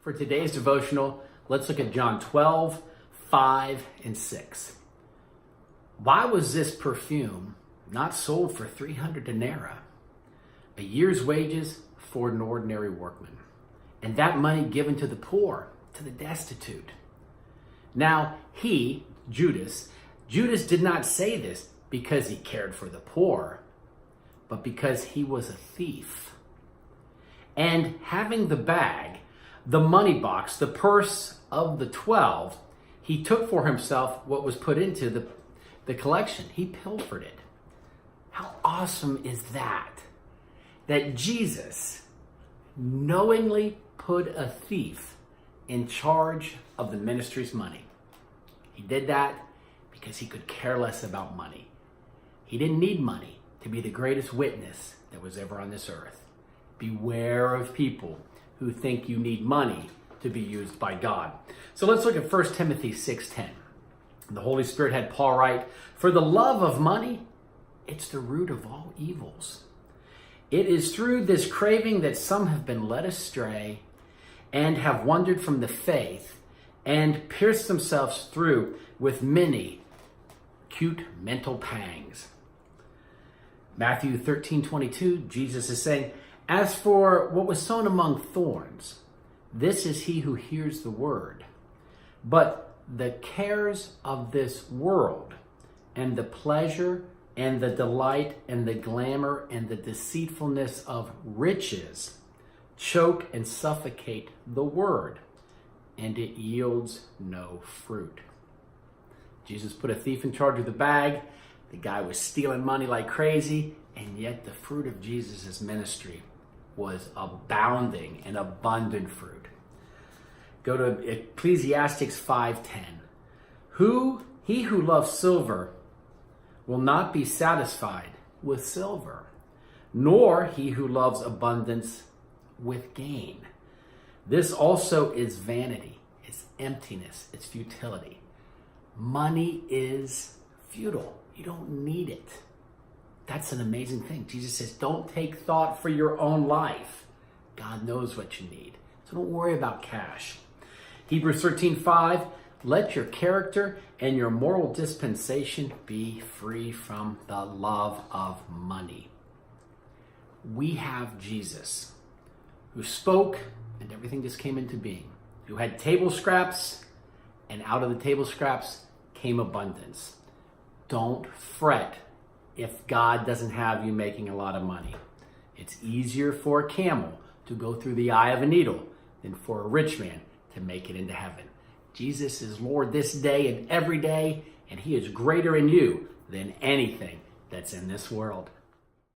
For today's devotional, let's look at John 12, 5, and 6. Why was this perfume not sold for 300 denarii, a year's wages for an ordinary workman, and that money given to the poor, to the destitute? Now he, Judas did not say this because he cared for the poor, but because he was a thief. And having the bag, the money box, the purse of the 12, he took for himself what was put into the collection. He pilfered it. How awesome is that? That Jesus knowingly put a thief in charge of the ministry's money. He did that because he could care less about money. He didn't need money to be the greatest witness that was ever on this earth. Beware of people who think you need money to be used by God. So let's look at 1 Timothy 6:10. The Holy Spirit had Paul write, "For the love of money, it's the root of all evils. It is through this craving that some have been led astray and have wandered from the faith and pierced themselves through with many acute mental pangs." Matthew 13:22, Jesus is saying, "As for what was sown among thorns, this is he who hears the word. But the cares of this world and the pleasure and the delight and the glamour and the deceitfulness of riches choke and suffocate the word, and it yields no fruit." Jesus put a thief in charge of the bag. The guy was stealing money like crazy, and yet the fruit of Jesus' ministry was abounding and abundant fruit. Go to Ecclesiastes 5:10. He who loves silver will not be satisfied with silver, nor he who loves abundance with gain. This also is vanity, it's emptiness, it's futility. Money is futile. You don't need it. That's an amazing thing. Jesus says, don't take thought for your own life. God knows what you need. So don't worry about cash. Hebrews 13:5, let your character and your moral dispensation be free from the love of money. We have Jesus, who spoke and everything just came into being, who had table scraps, and out of the table scraps came abundance. Don't fret if God doesn't have you making a lot of money. It's easier for a camel to go through the eye of a needle than for a rich man to make it into heaven. Jesus is Lord this day and every day, and he is greater in you than anything that's in this world.